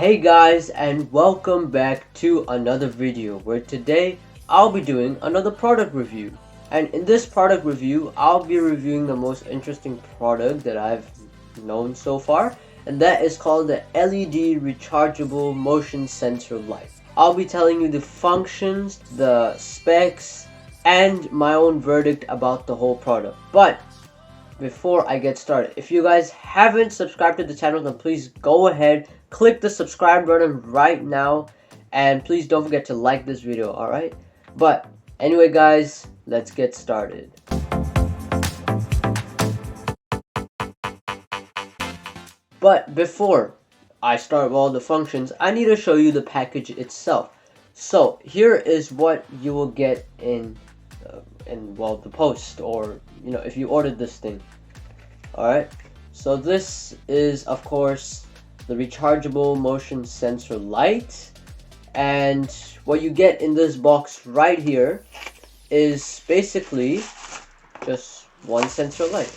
Hey guys, and welcome back to another video where today I'll be doing another product review. And in this product review, I'll be reviewing the most interesting product that I've known so far, and that is called the LED Rechargeable Motion Sensor Light. I'll be telling you the functions, the specs, and my own verdict about the whole product. But before I get started, if you guys haven't subscribed to the channel, then please go ahead, click the subscribe button right now, and please don't forget to like this video, alright? But anyway guys, let's get started. But before I start with all the functions, I need to show you the package itself. So here is what you will get in the post, or if you ordered this thing. Alright, so this is of course the rechargeable motion sensor light, and what you get in this box right here is basically just one sensor light.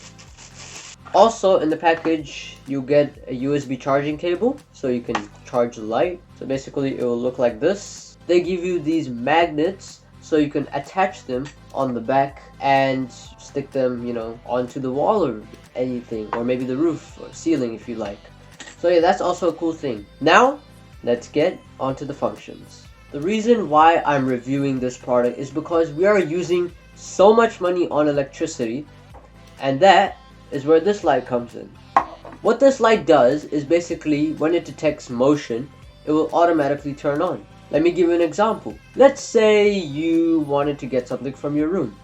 Also in the package you get a USB charging cable so you can charge the light. So basically it will look like this. They give you these magnets so you can attach them on the back and stick them, onto the wall or anything, or maybe the roof or ceiling if you like. So yeah, that's also a cool thing. Now, let's get onto the functions. The reason why I'm reviewing this product is because we are using so much money on electricity, and that is where this light comes in. What this light does is basically when it detects motion, it will automatically turn on. Let me give you an example. Let's say you wanted to get something from your room,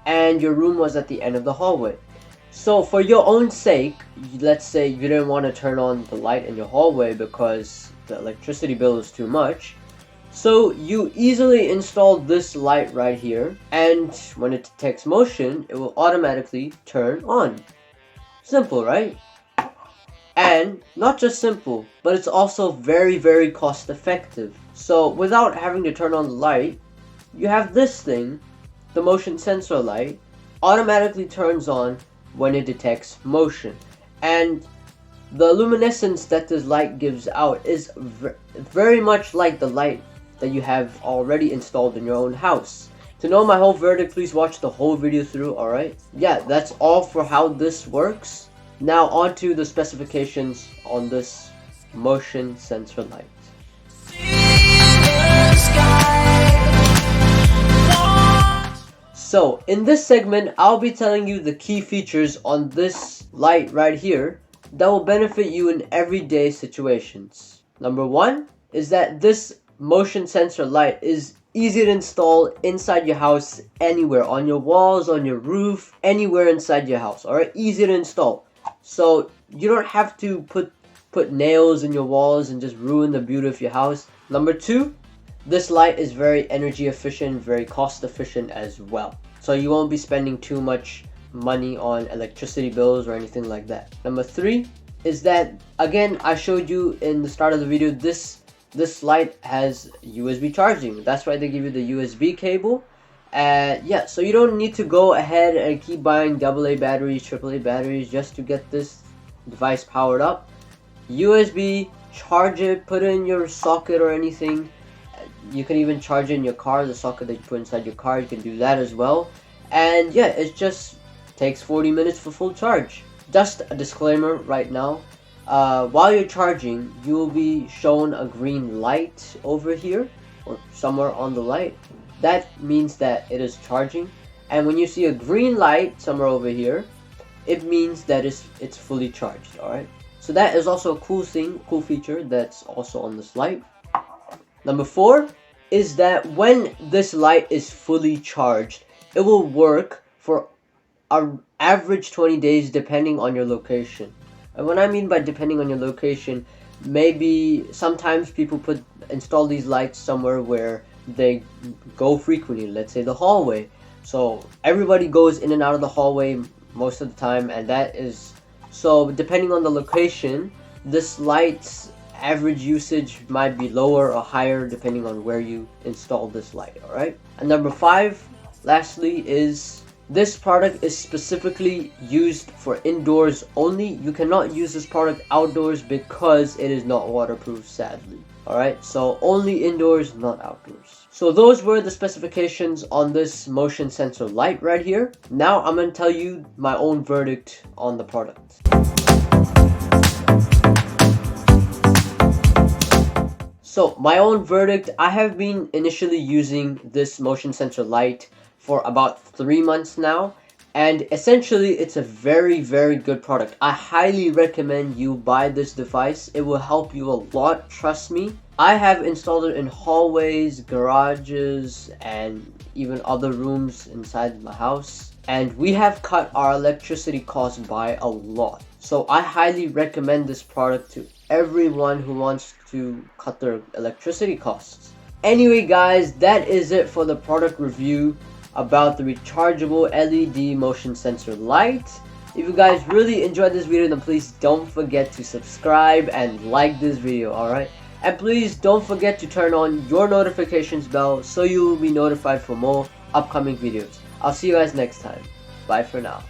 and your room was at the end of the hallway. So for your own sake, let's say you didn't want to turn on the light in your hallway because the electricity bill is too much. So you easily install this light right here, and when it detects motion, it will automatically turn on. Simple, right? And not just simple, but it's also very, very cost effective. So without having to turn on the light, you have this thing, the motion sensor light, automatically turns on when it detects motion. And the luminescence that this light gives out is very much like the light that you have already installed in your own house. To know my whole verdict, please watch the whole video through, alright? Yeah, that's all for how this works. Now on to the specifications on this motion sensor light. So in this segment, I'll be telling you the key features on this light right here that will benefit you in everyday situations. Number one is that this motion sensor light is easy to install inside your house, anywhere, on your walls, on your roof, anywhere inside your house. Alright, easy to install. So you don't have to put nails in your walls and just ruin the beauty of your house. Number two, this light is very energy efficient, very cost efficient as well. So you won't be spending too much money on electricity bills or anything like that. Number three is that, again, I showed you in the start of the video, this light has USB charging. That's why they give you the USB cable. Yeah, so you don't need to go ahead and keep buying AA batteries, AAA batteries just to get this device powered up. USB, charge it, put it in your socket or anything. You can even charge it in your car, the socket that you put inside your car, you can do that as well. And yeah, it just takes 40 minutes for full charge. Just a disclaimer right now, while you're charging, you will be shown a green light over here or somewhere on the light. That means that it is charging, and when you see a green light somewhere over here, it means that it's fully charged. Alright, so that is also a cool feature that's also on this light. Number four is that when this light is fully charged, it will work for an average 20 days depending on your location. And what I mean by depending on your location, maybe sometimes people install these lights somewhere where they go frequently, let's say the hallway. So everybody goes in and out of the hallway most of the time, and that is, so depending on the location, this light's average usage might be lower or higher depending on where you install this light. Alright, and number five, lastly, is This product is specifically used for indoors only. You cannot use this product outdoors because it is not waterproof, sadly. Alright, so only indoors, not outdoors. So those were the specifications on this motion sensor light right here. Now I'm going to tell you my own verdict on the product. So my own verdict, I have been initially using this motion sensor light for about 3 months now, and essentially it's a very good product. I highly recommend you buy this device. It will help you a lot, trust me. I have installed it in hallways, garages, and even other rooms inside my house, and we have cut our electricity costs by a lot. So I highly recommend this product to everyone who wants to cut their electricity costs. Anyway guys, that is it for the product review about the rechargeable LED motion sensor light. If you guys really enjoyed this video, then please don't forget to subscribe and like this video, alright? And please don't forget to turn on your notifications bell so you will be notified for more upcoming videos. I'll see you guys next time. Bye for now.